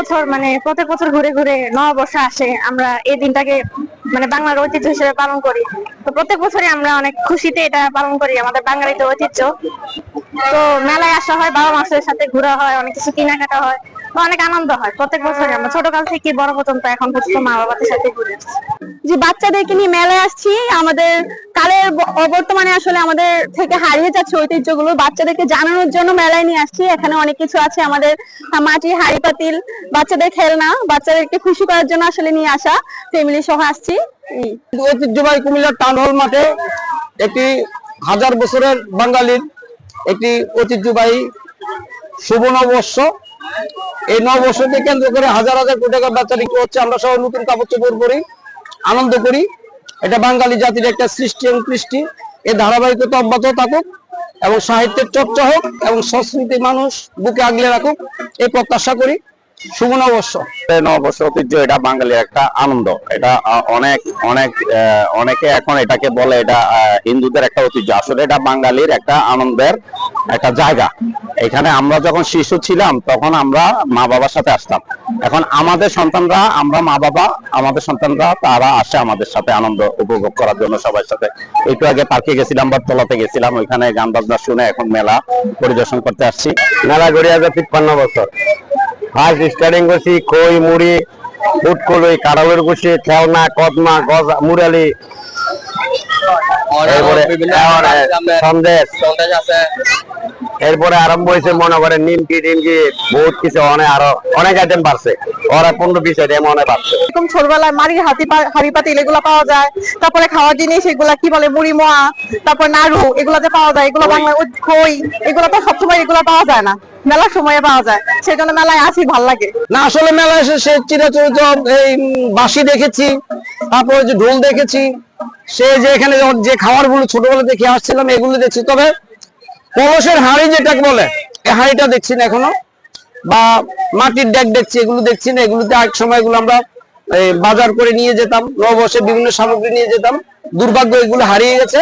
বছর মানে প্রত্যেক বছর ঘুরে ঘুরে নববর্ষ আসে, আমরা এই দিনটাকে মানে বাংলার ঐতিহ্য হিসেবে পালন করি। তো প্রত্যেক বছরই আমরা অনেক খুশিতে এটা পালন করি, আমাদের বাঙালিদের ঐতিহ্য। তো মেলায় আসা হয়, বাবা মাসের সাথে ঘোরা হয়, অনেক কিছু কেনাকাটা হয়, তো অনেক আনন্দ হয়। প্রত্যেক বছরই আমরা ছোটকাল থেকে বড় পর্যন্ত এখন পর্যন্ত মা বাবাদের সাথে ঘুরে আসছি। যে বাচ্চাদেরকে নিয়ে মেলায় আসছি, আমাদের কালের অবর্তমানে আসলে আমাদের থেকে হারিয়ে যাচ্ছে ঐতিহ্যগুলো, বাচ্চাদেরকে জানানোর জন্য মেলায় নিয়ে আসছি। এখানে অনেক কিছু আছে, আমাদের মাটির হাড়ি পাতিল, বাচ্চাদের খেলনা, বাচ্চাদেরকে খুশি করার জন্য আসলে নিয়ে আসা, ফ্যামিলি সহ আসছি। ঐতিহ্যবাহী কুমিল্লার টাউন হল মাঠে একটি 1000 বছরের বাঙালির একটি ঐতিহ্যবাহী শুভ নববর্ষ। এই নববর্ষকে কেন্দ্র করে হাজার হাজার কোটি টাকা বেচা বিক্রি হচ্ছে। আমরা সবাই নতুন কাপড় চোপড় পরি, আনন্দ করি। এটা বাঙালি জাতির একটা সৃষ্টি এবং কৃষ্টি, এই ধারাবাহিকতা অব্যাহত থাকুক এবং সাহিত্যের চর্চা হোক এবং সংস্কৃতি মানুষ বুকে আগলে রাখুক, এই প্রত্যাশা করি। শুভ নববর্ষ। নববর্ষ ঐতিহ্য এটা বাঙালির একটা আনন্দ। এটা অনেক অনেক অনেকে এখন এটাকে বলে এটা হিন্দুদের একটা ঐতিহ্য, আসলে এটা বাঙালির একটা আনন্দের একটা জায়গা। এখানে আমরা যখন শিশু ছিলাম তখন আমরা মা বাবার সাথে আসতাম, এখন আমাদের সন্তানরা, আমরা মা বাবা, আমাদের সন্তানরা তারা আসে আমাদের সাথে আনন্দ উপভোগ করার জন্য সবার সাথে। একটু আগে পার্কে গেছিলাম বা তলাতে গেছিলাম, ওইখানে গান বাজনা শুনে এখন মেলা পরিদর্শন করতে আসছি। মেলা ঘুরে আছে 53 বছর। ফার্স্ট স্টার্টিং করছি খই মুড়ি ফুটকলই কাঁড়ালের কুশি খেলনা কদমা গজা মুরালি, সন্দেশ, এরপরে আরম্ভ হয়েছে মনে করেন নিমকি টিমকি বহুত কিছু, অনেক আরো অনেক আইটেম বাড়ছে, ওরা 15-20 আইটেম অনেক বাড়ছে। এরকম ছোটবেলায় মাটির হাড়ি পাতিল এগুলো পাওয়া যায়, তারপরে খাওয়ার জিনিস এগুলা কি বলে মুড়ি মোয়া, তারপর নাড়ু, এগুলো যে পাওয়া যায়, এগুলো বাংলা খই, এগুলো তো সবসময় এগুলো পাওয়া যায় না, মেলার সময়ে পাওয়া যায়, সেই জন্য মেলায় আসি, ভাল লাগে। না আসলে মেলায় এসে সে চিরাচরিত এই বাঁশি দেখেছি, তারপরে যে ঢোল দেখেছি, সে যে এখানে যে খাবার গুলো ছোটবেলা দেখে আসছিলাম এগুলো দেখছি। তবে কলসের হাঁড়ি যেটাকে বলে এই হাঁড়িটা দেখছি না এখনো, বা মাটির ডেক দেখছি, এগুলো দেখছি না। এগুলোতে এক সময় এগুলো আমরা বাজার করে নিয়ে যেতাম, নববর্ষে বিভিন্ন সামগ্রী নিয়ে যেতাম। দুর্ভাগ্য এগুলো হারিয়ে গেছে।